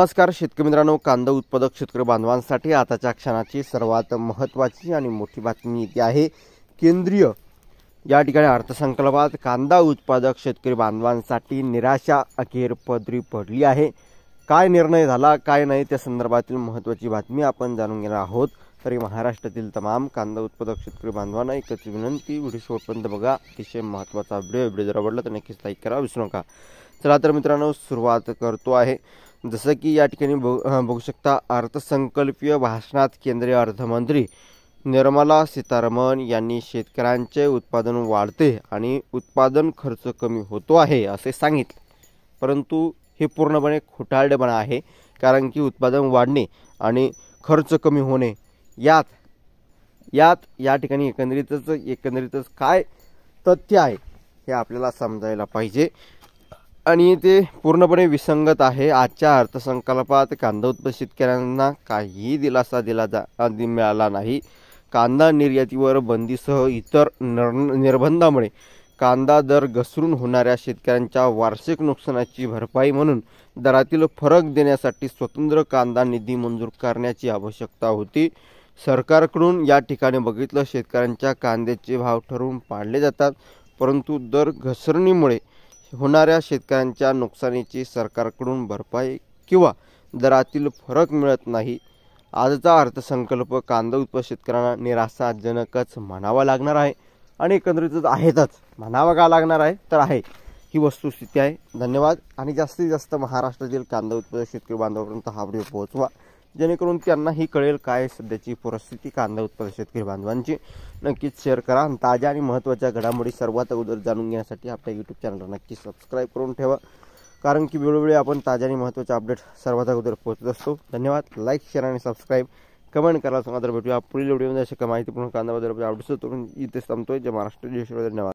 नमस्कार शेतकरी मित्रांनो, कांदा उत्पादक शेतकरी बांधवांसाठी आताच्या क्षणाची सर्वात महत्त्वाची आणि मोठी बातमी येते आहे। केंद्रीय या ठिकाणी अर्थसंकल्पात कांदा उत्पादक शेतकरी बांधवांसाठी निराशा अखेर पदरी पडली आहे। काय निर्णय झाला काय नाही त्या संदर्भातील महत्त्वाची बातमी आपण जाणून घेणार आहोत। तरी महाराष्ट्रातील तमाम कांदा उत्पादक शेतकरी बांधवांना एकच विनंती, व्हिडिओ शेवटपर्यंत बघा। अतिशय महत्त्वाचा व्हिडिओ जर आवडला तर नक्कीच लाईक करा, विसरू नका। चला तर मित्रांनो सुरुवात करतो आहे। जसं की या ठिकाणी बघू शकता, अर्थसंकल्पीय भाषणात केंद्रीय अर्थमंत्री निर्मला सीतारामन यांनी शेतकऱ्यांचे उत्पादन वाढते आणि उत्पादन खर्च कमी होतो आहे असे सांगितले। परंतु हे पूर्णपणे खोटारडेपणा आहे, कारण की उत्पादन वाढणे आणि खर्च कमी होणे यात या ठिकाणी एकंदरीतच काय तथ्य आहे हे आपल्याला समजायला पाहिजे आणि ते पूर्णपणे विसंगत आहे। आजच्या अर्थसंकल्पात कांदा उत्पादक शेतकऱ्यांना काही दिलासा मिळाला नाही। कांदा निर्यातीवर बंदीसह इतर निर्बंधामुळे कांदा दर घसरून होणाऱ्या शेतकऱ्यांच्या वार्षिक नुकसानाची भरपाई म्हणून दरातील फरक देण्यासाठी स्वतंत्र कांदा निधी मंजूर करण्याची आवश्यकता होती। सरकारकडून या ठिकाणी बघितलं, शेतकऱ्यांच्या कांद्याचे भाव ठरवून पाडले जातात, परंतु दर घसरणीमुळे होणाऱ्या शेतकऱ्यांच्या नुकसानीची सरकारकडून भरपाई किंवा दरातील फरक मिळत नाही। आजचा अर्थसंकल्प कांदा उत्पादक शेतकऱ्यांना निराशाजनकच म्हणावा लागणार आहे आणि एकंदरीतच आहेतच। म्हणावा का लागणार आहे तर आहे, ही वस्तुस्थिती आहे। धन्यवाद आणि जास्तीत जास्त महाराष्ट्रातील कांदा उत्पादक शेतकरी बांधवांपर्यंत हा व्हिडिओ पोहोचवा, जेणेकरून त्यांनाही कळेल काय सध्याची परिस्थिती कांदा उत्पादक शेतकरी बांधवांची। नक्कीच शेअर करा आणि ताज्या आणि महत्त्वाच्या घडामोडी सर्वात अगोदर जाणून घेण्यासाठी आपल्या यूट्यूब चॅनलला नक्की सबस्क्राईब करून ठेवा, कारण की वेळोवेळी आपण ताज्या आणि महत्त्वाचे अपडेट सर्वात अगोदर पोहोचत असतो। धन्यवाद। लाईक शेअर आणि सबस्क्राईब कमेंट करा। तर भेटूया पुढील व्हिडिओमध्ये अशा माहितीपूर्ण कांदा बद्दल अपडेट्स इथेच थांबतोय। जय महाराष्ट्र, जय श्री, धन्यवाद।